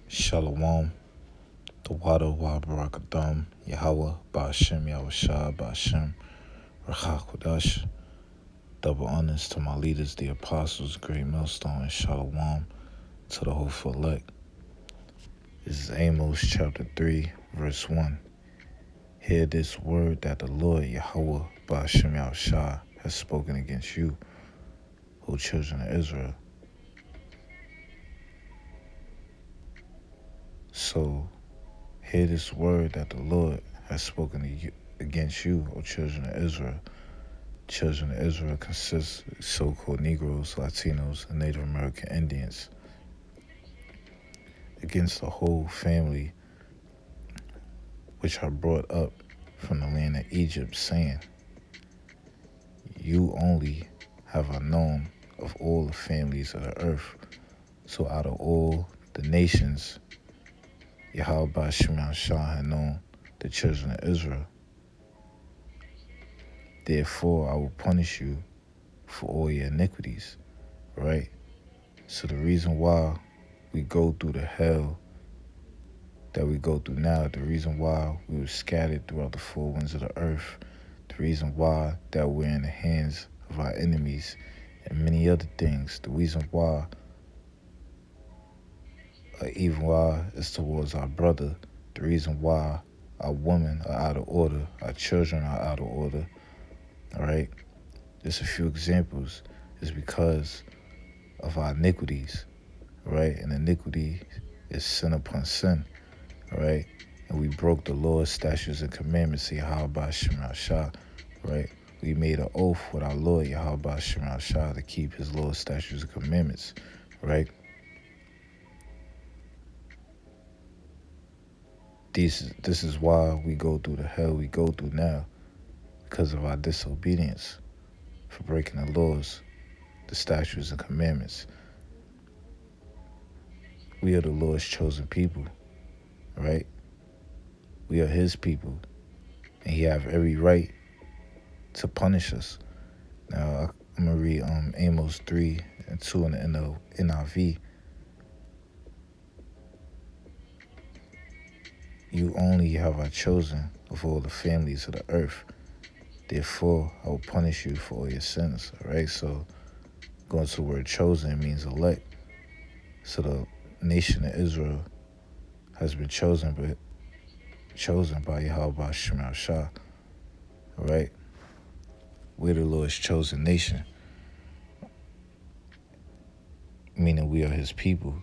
Shalom, the water wa barakadam, Yahweh, Ba'ashem, Yahushua, Ba'ashem, Rachakodash. Double honors to my leaders, the apostles, great millstone, and Shalom to the hopeful elect. This is Amos chapter 3, verse 1. Hear this word that the Lord, Yahweh, Ba'ashem, Yahushua, has spoken against you, O children of Israel. So, hear this word that the Lord has spoken against you, O children of Israel. Children of Israel consists of so-called Negroes, Latinos, and Native American Indians. Against the whole family which are brought up from the land of Egypt, saying, You only have I known of all the families of the earth. So out of all the nations, Yahweh Ba'ashem Yahushua had known the children of Israel. Therefore I will punish you for all your iniquities, right? So the reason why we go through the hell that we go through now, the reason why we were scattered throughout the four winds of the earth, the reason why that we're in the hands of our enemies, and many other things, the reason why even why is towards our brother, the reason why our women are out of order, our children are out of order, all right? Just a few examples is because of our iniquities, right? And iniquity is sin upon sin, all right? And we broke the laws, statutes, and commandments of Yahweh Ba'ashem Yahushua, right? We made an oath with our Lord Yahweh Ba'ashem Yahushua to keep his laws, statutes, and commandments, right? This is why we go through the hell we go through now, because of our disobedience, for breaking the laws, the statutes, and commandments. We are the Lord's chosen people, right? We are his people, and he have every right to punish us. Now, I'm going to read Amos 3 and 2 in the NIV. You only have I chosen of all the families of the earth. Therefore, I will punish you for all your sins. All right, so going to the word chosen means elect. So the nation of Israel has been chosen by Yahweh Ba'ashem Yahushua. All right, we're the Lord's chosen nation, meaning we are his people.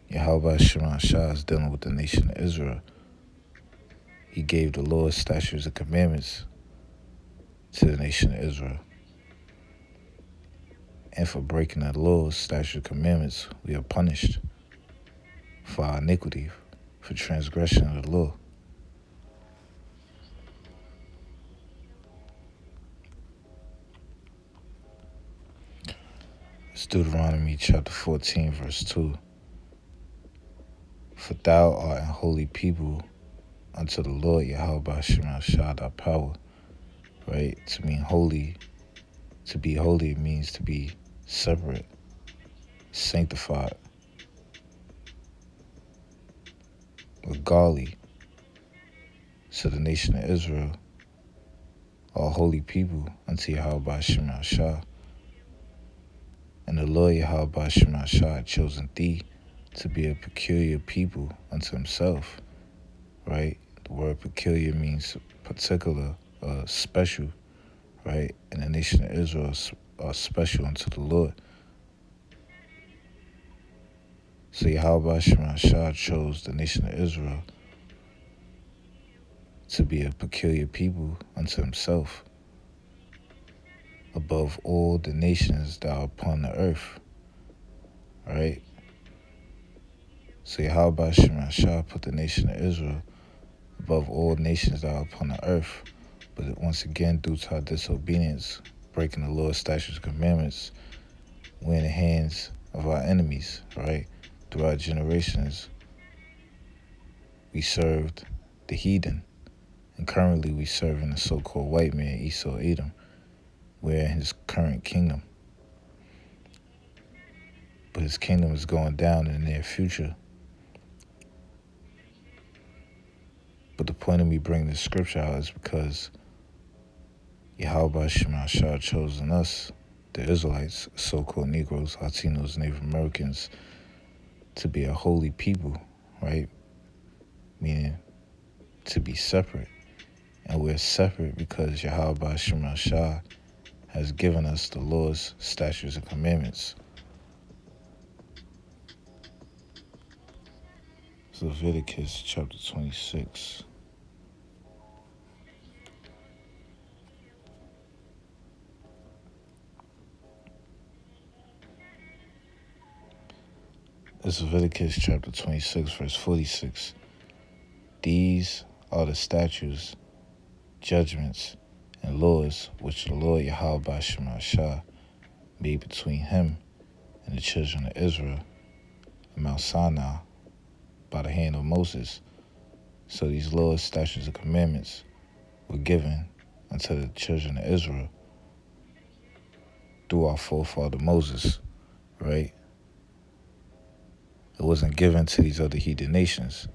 Yahweh Ba'ashem Yahushua is dealing with the nation of Israel. He gave the laws, statutes, and commandments to the nation of Israel. And for breaking the laws, statutes, and commandments, we are punished for our iniquity, for transgression of the law. It's Deuteronomy chapter 14, verse 2. For thou art an holy people unto the Lord Yahweh Ba'ashem Yahushua thy power. Right? To mean holy, to be holy means to be separate, sanctified, godly. So the nation of Israel are holy people unto Yahweh Ba'ashem Yahushua. And the Lord Yahweh Ba'ashem Yahushua had chosen thee to be a peculiar people unto himself, right? The word peculiar means particular, special, right? And the nation of Israel are special unto the Lord. So Yahweh Ba'ashem Yahushua chose the nation of Israel to be a peculiar people unto himself, above all the nations that are upon the earth, right? So Yahweh Ba'ashem Yahushua put the nation of Israel above all nations that are upon the earth. But once again, due to our disobedience, breaking the law, statutes, and commandments, we're in the hands of our enemies, right? Through our generations, we served the heathen. And currently we serve in the so-called white man, Esau Edom. We're in his current kingdom. but his kingdom is going down in the near future. But the point of me bringing this scripture out is because Yahweh Shema Shah chosen us, the Israelites, so-called Negroes, Latinos, Native Americans, to be a holy people, right? Meaning to be separate. And we're separate because Yahweh Shema Shah has given us the laws, statutes, and commandments. It's Leviticus chapter 26. It's Leviticus chapter 26, verse 46. These are the statutes, judgments, and laws which the Lord Yahweh Shema Shah made between him and the children of Israel at Mount Sinai by the hand of Moses. So these laws, statutes, and commandments were given unto the children of Israel through our forefather Moses, right? It wasn't given to these other heathen nations.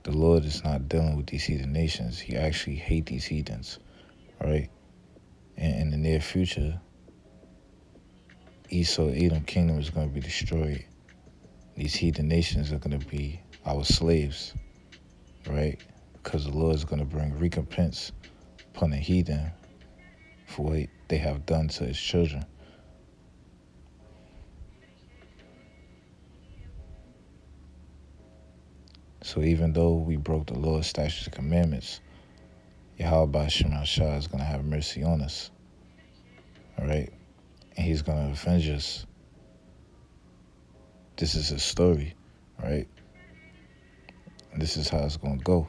The Lord is not dealing with these heathen nations. He actually hates these heathens, right? And in the near future, Esau, Edom kingdom is going to be destroyed. These heathen nations are going to be our slaves, right? Because the Lord is going to bring recompense upon the heathen for what they have done to his children. So even though we broke the Lord's statutes and commandments, Yahweh Shema Shah is going to have mercy on us, all right? And he's going to avenge us. This is his story, right? And this is how it's going to go.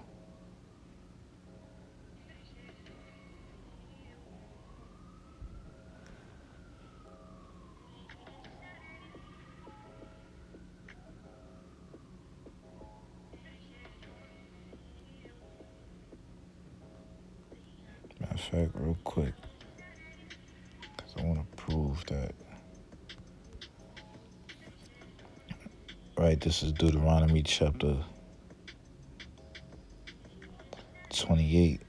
Matter of fact, real quick, because I want to prove that. Right, this is Deuteronomy chapter 28.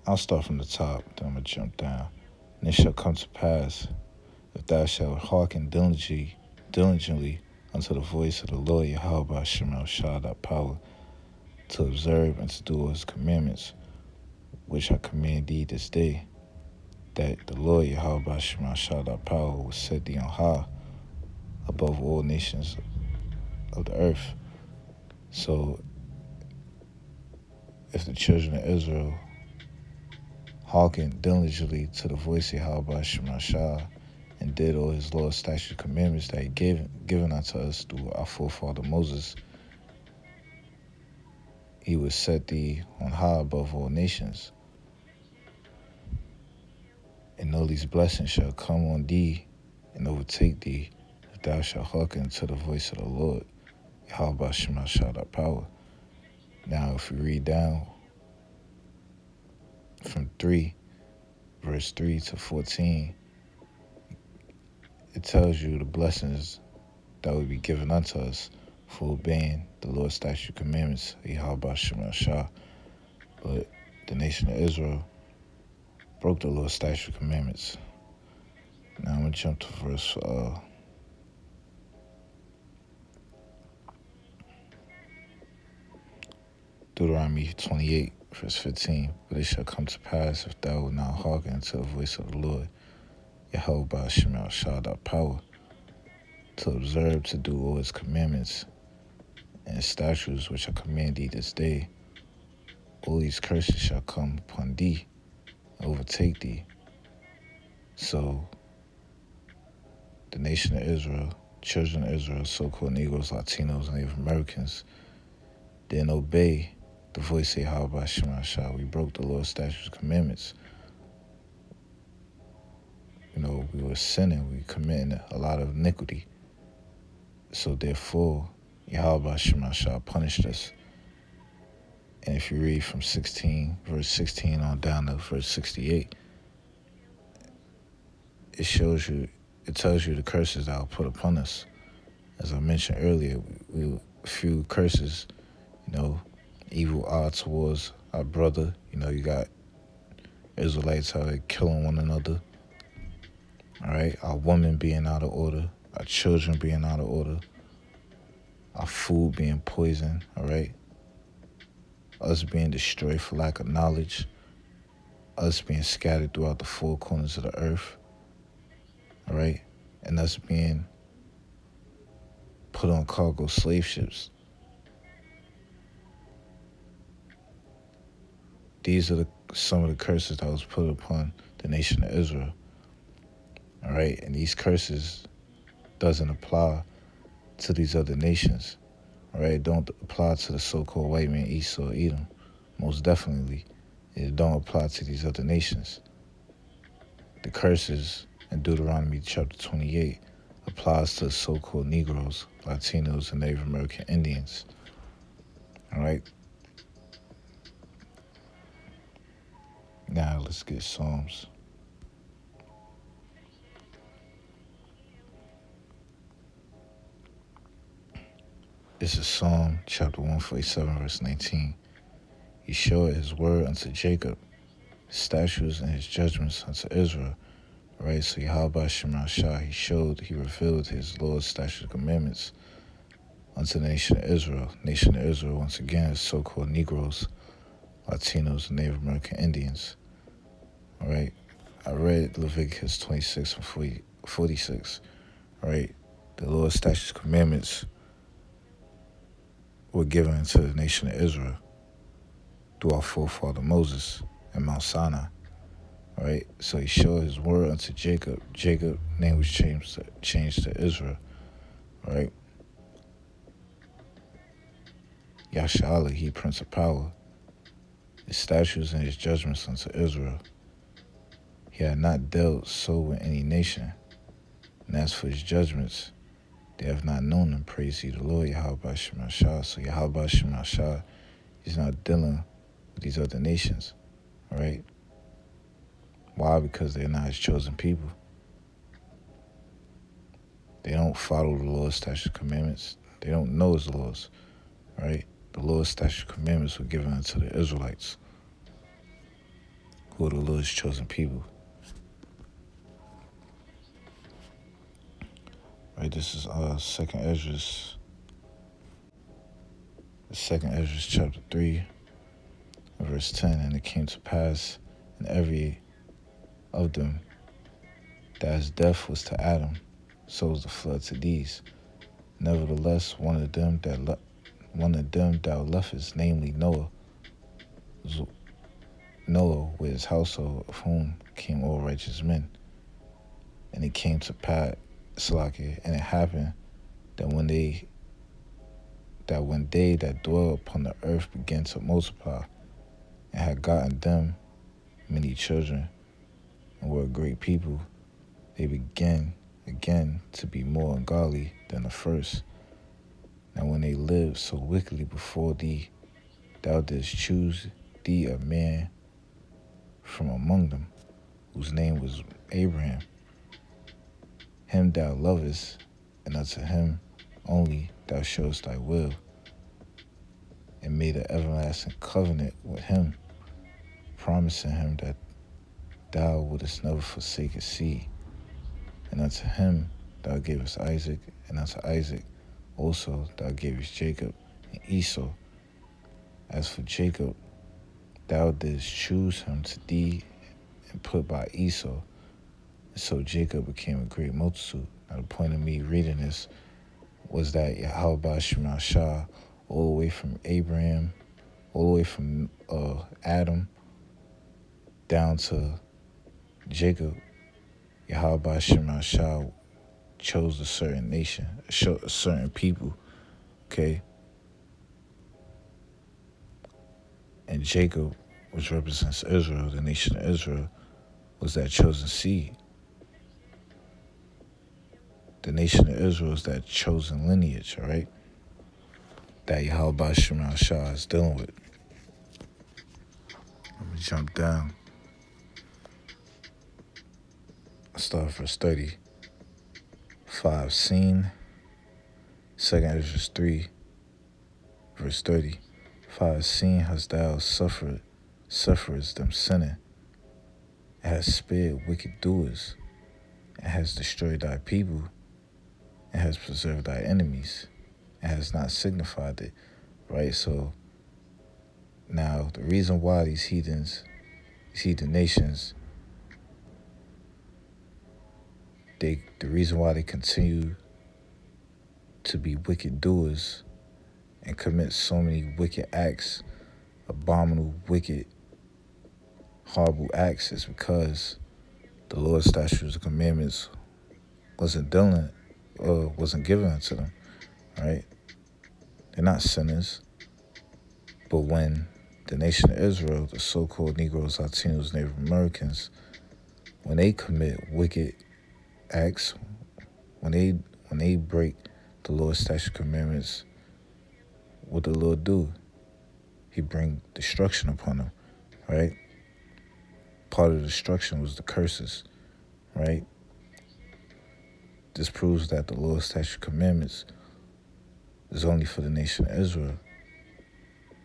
I'll start from the top, then I'm going to jump down. And it shall come to pass, if thou shalt hearken diligently unto the voice of the Lord Yahweh Shema Shah thy power, to observe and to do all his commandments, which I command thee this day, that the Lord Yahweh Shema Shah thy power will set thee on high above all nations of the earth. So if the children of Israel hearkened diligently to the voice of Yahweh Shema Shah and did all his laws, statutes, commandments that he given unto us through our forefather Moses, he would set thee on high above all nations. And all these blessings shall come on thee and overtake thee, if thou shalt hearken to the voice of the Lord, Yahweh Shema Shah thy power. Now, if we read down from verse 3 to 14, it tells you the blessings that would be given unto us for obeying the Lord's statutes and commandments, Yahweh Shema Shah. But the nation of Israel broke the Lord's statutes and commandments. Now I'm going to jump to verse Deuteronomy 28, verse 15. But it shall come to pass, if thou wilt not hearken to the voice of the Lord, Yahweh Shema Shah thy power, to observe to do all his commandments and statutes which I command thee this day, all these curses shall come upon thee and overtake thee. So the nation of Israel, children of Israel, so-called Negroes, Latinos, Native Americans, didn't obey the voice of Yahweh Shema Shah. We broke the Lord's statutes and commandments. We were sinning. We were committing a lot of iniquity. So therefore, Yahweh Shema Shah punished us. And if you read from verse 16 on down to verse 68, it shows you, it tells you the curses that I'll put upon us. As I mentioned earlier, a few curses, you know, evil eye towards our brother. You know, you got Israelites how they killing one another. All right, our women being out of order, our children being out of order, our food being poisoned. All right, us being destroyed for lack of knowledge, us being scattered throughout the four corners of the earth. All right, and us being put on cargo slave ships. These are some of the curses that was put upon the nation of Israel. All right, and these curses doesn't apply to these other nations. All right, don't apply to the so-called white man Esau, Edom. Most definitely, it don't apply to these other nations. The curses in Deuteronomy chapter 28 applies to the so-called Negroes, Latinos, and Native American Indians. All right. Now let's get Psalms. This is Psalm chapter 147, verse 19. He showed his word unto Jacob, his statutes and his judgments unto Israel. All right, so Yahweh Shema Shah, he revealed his Lord's statutes and commandments unto the nation of Israel. Nation of Israel, once again, is so-called Negroes, Latinos, and Native American Indians. All right, I read Leviticus 26 and 46. All right, the Lord's statutes and commandments were given to the nation of Israel through our forefather Moses and Mount Sinai. All right, so he showed his word unto Jacob. Jacob's name was changed to Israel. All right, Yashala, he Prince of Power, his statutes and his judgments unto Israel. He had not dealt so with any nation. And as for his judgments, they have not known them. Praise ye the Lord, Yahweh Shema Shah. So Yahweh Shema Shah, he's not dealing with these other nations. All right? Why? Because they're not his chosen people. They don't follow the Lord's statutes and commandments. They don't know his laws. All right? The Lord's statutes and commandments were given unto the Israelites, who are the Lord's chosen people. Right, this is Second Ezra chapter 3, verse 10. And it came to pass in every of them that his death was to Adam, so was the flood to these. Nevertheless, one of them thou leftest, namely Noah, with his household, of whom came all righteous men. And it came to pass, and it happened that when they that dwell upon the earth began to multiply, and had gotten them many children, and were a great people, they began again to be more ungodly than the first. Now when they lived so wickedly before thee, thou didst choose thee a man from among them, whose name was Abraham. Him thou lovest, and unto him only thou showest thy will, and made an everlasting covenant with him, promising him that thou wouldest never forsake his seed. And unto him thou gavest Isaac, and unto Isaac also thou gavest Jacob and Esau. As for Jacob, thou didst choose him to thee, and put by Esau. And so Jacob became a great multitude. Now the point of me reading this was that Yahweh Shema Shah, all the way from Abraham, all the way from Adam down to Jacob, Yahweh Shema Shah chose a certain nation, a certain people, okay? And Jacob, which represents Israel, the nation of Israel, was that chosen seed. The nation of Israel is that chosen lineage, all right? That Yahweh Shema Shah is dealing with. Let me jump down. start verse 30. For I have seen, 2nd Ezra 3, verse 30. For I have seen how thou sufferest them sinning, and hast spared wicked doers, and hast destroyed thy people, and hast preserved thy enemies, and has not signified it. Right? So now the reason why these heathen nations, the reason why they continue to be wicked doers and commit so many wicked acts, abominable, wicked, horrible acts, is because the Lord's statutes and commandments wasn't given unto them. Right? They're not sinners. But when the nation of Israel, the so-called Negroes, Latinos, Native Americans, when they commit wicked acts, when they break the Lord's statute commandments, what the Lord do? He bring destruction upon them, right? Part of the destruction was the curses, right? This proves that the Lord's statute commandments is only for the nation of Israel.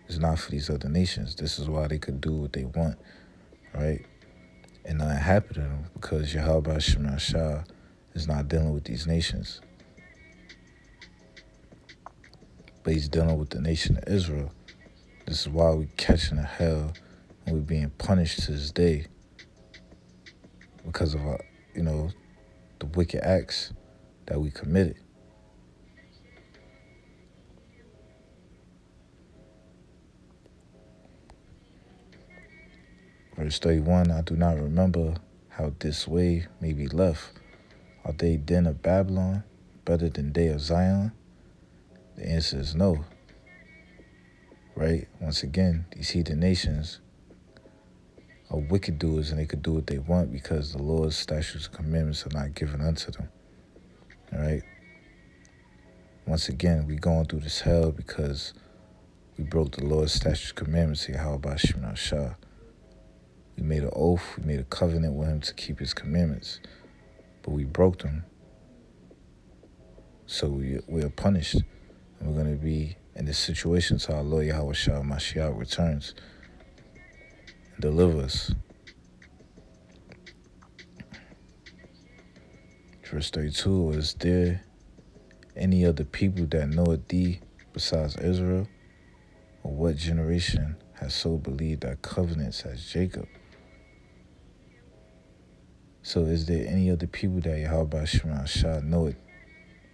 It's not for these other nations. This is why they could do what they want, right? And nothing happened to them because Yahweh Shema Shah is not dealing with these nations. But he's dealing with the nation of Israel. This is why we catching the hell and we're being punished to this day because of our, the wicked acts that we committed. Verse 31, I do not remember how this way may be left. Are they then of Babylon better than they of Zion? The answer is no. Right? Once again, these heathen nations are wicked doers and they could do what they want because the Lord's statutes and commandments are not given unto them. All right? Once again, we going through this hell because we broke the Lord's statutes and commandments here. How about Shema Shah? We made an oath, we made a covenant with him to keep his commandments, but we broke them. So we are punished. And we're going to be in this situation until our Lord Yahweh Shah Mashiach returns and deliver us. Verse 32, is there any other people that knoweth thee besides Israel? Or what generation has so believed thy covenants as Jacob? So is there any other people that Yahweh Shema Shah knoweth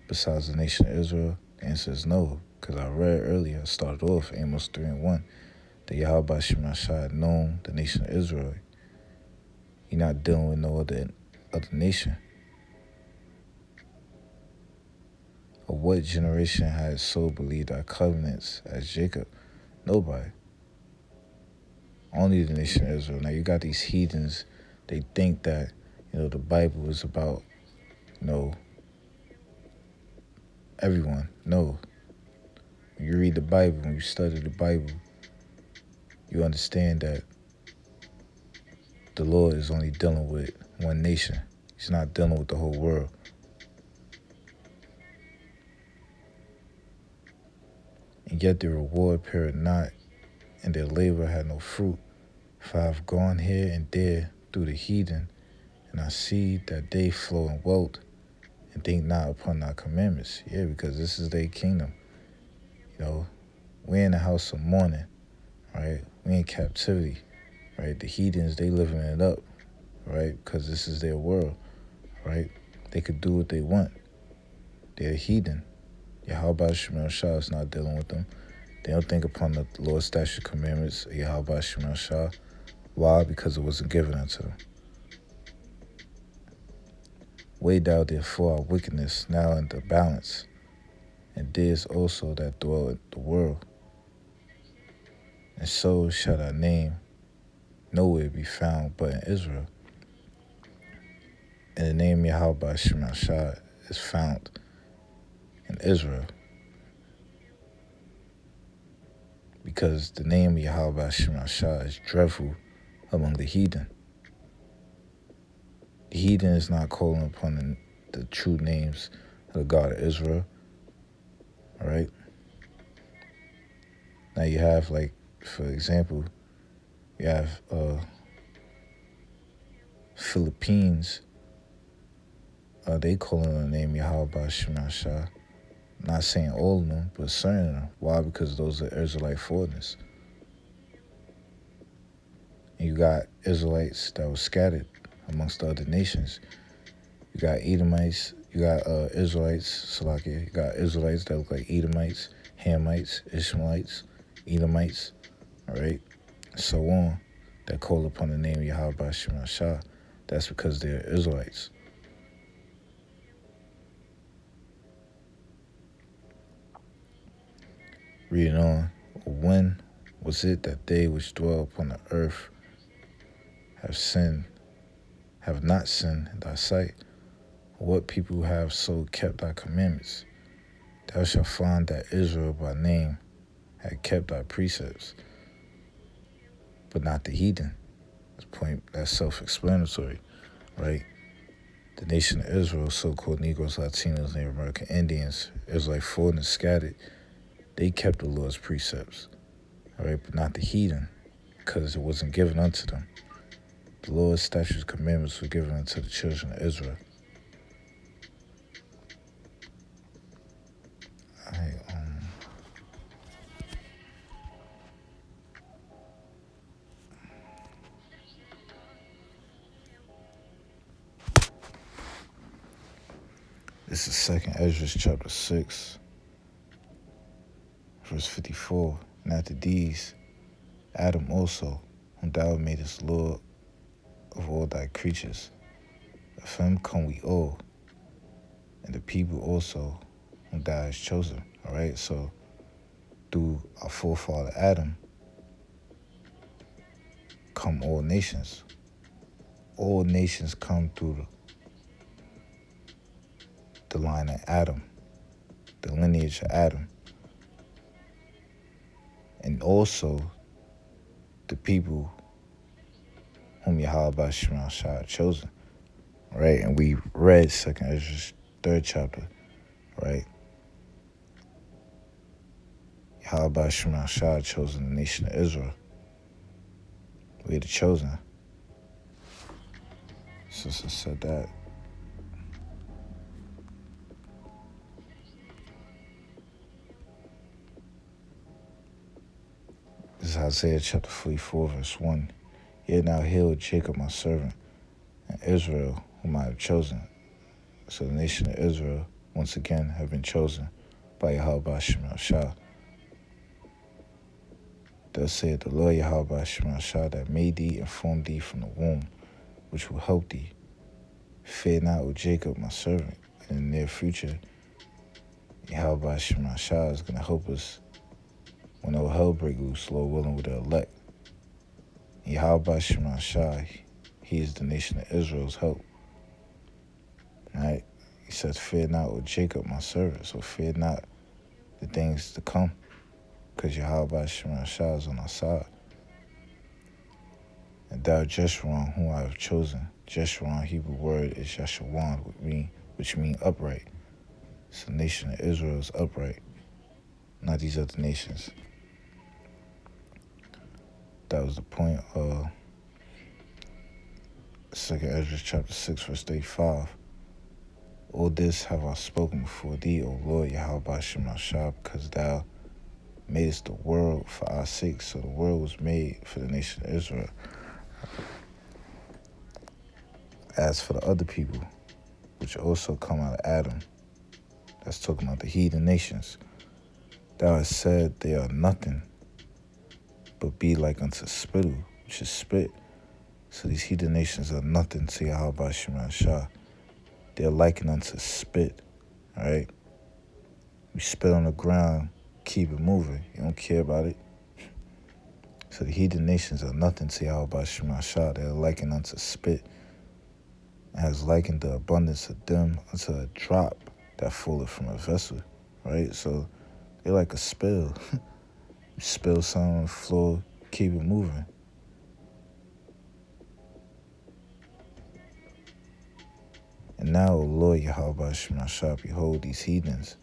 besides the nation of Israel? The answer is no, because I read earlier, I started off Amos 3:1, that Yahweh Shema Shah had known the nation of Israel. He's not dealing with no other nation. Or what generation has so believed our covenants as Jacob? Nobody. Only the nation of Israel. Now you got these heathens, they think that, the Bible is about, everyone. No. When you read the Bible, when you study the Bible, you understand that the Lord is only dealing with one nation. He's not dealing with the whole world. And yet their reward appeared not, and their labor had no fruit. For I have gone here and there through the heathen, and I see that they flow in wealth, and think not upon thy commandments. Yeah, because this is their kingdom. We're in the house of mourning, right? We in captivity, right? The heathens, they living it up, right? Because this is their world, right? They could do what they want. They're heathen. Yahweh Shema Shah is not dealing with them. They don't think upon the Lord's statute commandments of Yahweh Shema Shah. Why? Because it wasn't given unto them. Weigh thou therefore our wickedness now in the balance, and theirs also that dwell in the world. And so shall thy name nowhere be found but in Israel. And the name Yahweh Shema Shah is found in Israel. Because the name Yahweh Shema Shah is dreadful among the heathen. The heathen is not calling upon the true names of the God of Israel. All right. Now you have, like, for example, you have Philippines. They calling on the name Yahweh Shema Shah. Not saying all of them, but certain of them. Why? Because those are Israelite foreigners. And you got Israelites that were scattered amongst the other nations. You got Edomites, you got Israelites, Salakia. You got Israelites that look like Edomites, Hamites, Ishmaelites, Edomites, all right, and so on, that call upon the name of Yahweh Shema Shah. That's because they're Israelites. Reading on. When was it that they which dwell upon the earth have not sinned in thy sight? What people have so kept thy commandments? Thou shalt find that Israel by name had kept thy precepts, but not the heathen. That's self-explanatory, right? The nation of Israel, so-called Negroes, Latinos, Native American Indians, Israelite foreigners scattered, they kept the Lord's precepts, all right, but not the heathen, because it wasn't given unto them. The Lord's statutes, commandments were given unto the children of Israel. All right, this is 2nd Ezra chapter 6, verse 54. And after these, Adam also, whom thou madest Lord of all thy creatures, of him come we all, and the people also whom thou hast chosen. All right, so through our forefather Adam come all nations. All nations come through the line of Adam, the lineage of Adam. And also the people whom Yahweh Shema Shah had chosen. Right? And we read 2nd Ezra's 3rd chapter, right? Yahweh Shema Shah had chosen the nation of Israel. We are the chosen. Sister said that. This is Isaiah chapter 44, verse 1. Yet now heal Jacob my servant, and Israel whom I have chosen. So the nation of Israel, once again, have been chosen by Yahweh Shema Shah. Thus saith the Lord Yahweh Shema Shah, that made thee and formed thee from the womb, which will help thee. Fear not, O Jacob, my servant. In the near future, Yahweh Shema Shah is going to help us when all hell break loose, Lord willing, with the elect. Yahweh Shema Shah, he is the nation of Israel's help. Right? He says, fear not, O Jacob, my servant. So fear not the things to come, because Yahweh Shema Shah is on our side. And thou Jeshurun, whom I have chosen. Jeshurun, Hebrew word, is Yashawan, which mean upright. So the nation of Israel is upright, not these other nations. That was the point of 2nd Ezra chapter 6, verse 35. All this have I spoken before thee, O Lord Yahweh Shema Shah, because thou madest the world for our sake. So the world was made for the nation of Israel. As for the other people, which also come out of Adam, that's talking about the heathen nations, thou hast said they are nothing, but be like unto spittle, which is spit. So these heathen nations are nothing to Yahweh Shema Shah. They're likened unto spit, all right? You spit on the ground, keep it moving. You don't care about it. So the heathen nations are nothing to Yahweh Shema Shah. They're likened unto spit. It has likened the abundance of them unto a drop that falleth from a vessel, right? So they're like a spill. You spill something on the floor, keep it moving. And now, O Lord Yahweh Shemashah, behold, these heathens,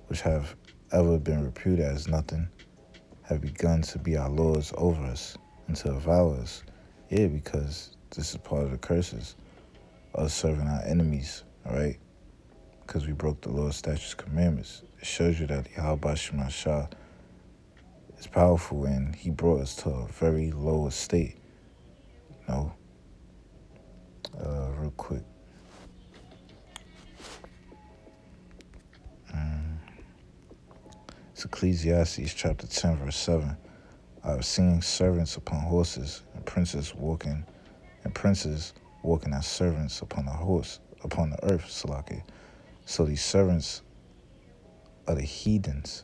which have ever been reputed as nothing, have begun to be our lords over us and to devour us. Yeah, because this is part of the curses, us serving our enemies, all right? Because we broke the Lord's statutes, commandments. It shows you that Yahweh Shemashah is powerful, and he brought us to a very low estate. You know, real quick. It's Ecclesiastes chapter 10, verse 7. I have seen servants upon horses, and princes walking as servants upon the earth, Salaki. So these servants are the heathens,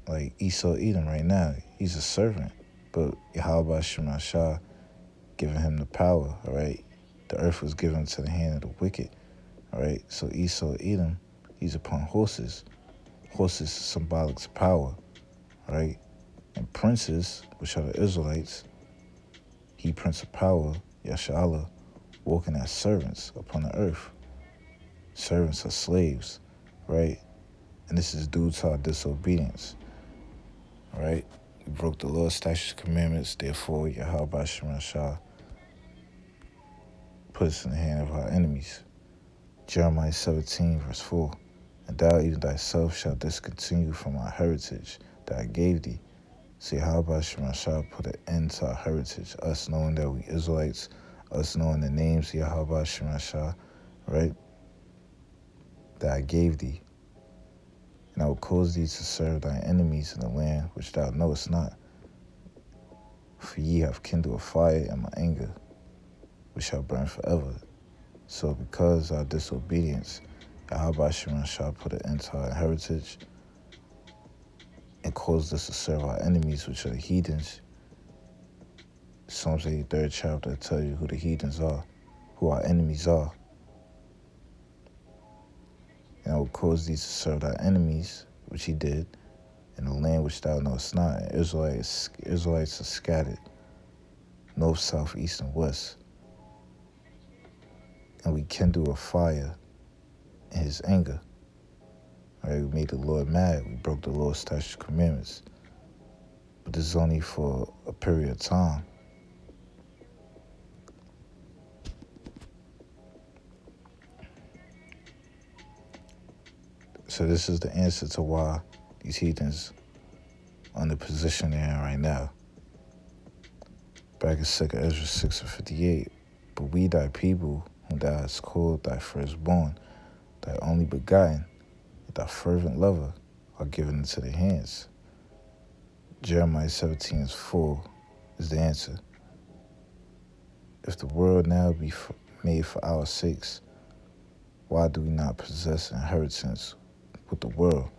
like Esau Edom right now. He's a servant, but Yahweh Shemashah giving him the power, all right? The earth was given to the hand of the wicked, all right? So Esau Edom, he's upon horses. Horses symbolic to power, all right? And princes, which are the Israelites, he prince of power, Yashala, walking as servants upon the earth. Servants are slaves, right? And this is due to our disobedience, right? We broke the Lord's statutes, commandments, therefore Yahweh Shemashah put us in the hand of our enemies. Jeremiah 17, verse 4. And thou even thyself shalt discontinue from our heritage that I gave thee. See, Yahweh Shemashah put an end to our heritage, us knowing that we Israelites, us knowing the names of Yahweh Shemashah, right? That I gave thee. And I will cause thee to serve thy enemies in the land which thou knowest not. For ye have kindled a fire in my anger, which shall burn forever. So because of our disobedience, Yahweh Shemashah put an end to our heritage and caused us to serve our enemies, which are the heathens. Psalms 83rd chapter tell you who the heathens are, who our enemies are. And I will cause thee to serve thy enemies, which he did, in the land which thou knowest not. And Israelites are scattered, north, south, east, and west. And we kindle a fire in his anger. All right, we made the Lord mad. We broke the Lord's statutes, commandments. But this is only for a period of time. So this is the answer to why these heathens are in the position they're in right now. Back in 2 Ezra 6 and 58. But we thy people, whom thou hast called thy firstborn, thy only begotten, thy fervent lover, are given into their hands. Jeremiah 17 4 is the answer. If the world now be made for our sakes, why do we not possess inheritance with the world?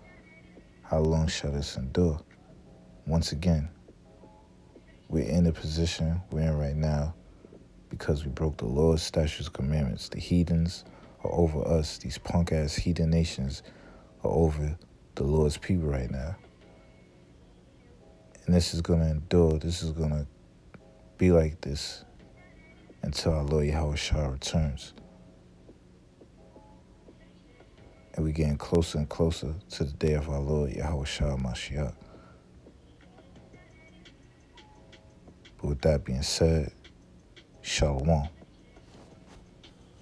How long shall this endure? Once again, we're in the position we're in right now because we broke the Lord's statutes, commandments. The heathens are over us. These punk-ass heathen nations are over the Lord's people right now. And this is going to endure. This is going to be like this until our Lord Yahweh returns. And we're getting closer and closer to the day of our Lord Yahweh Mashiach. But with that being said, Shalom.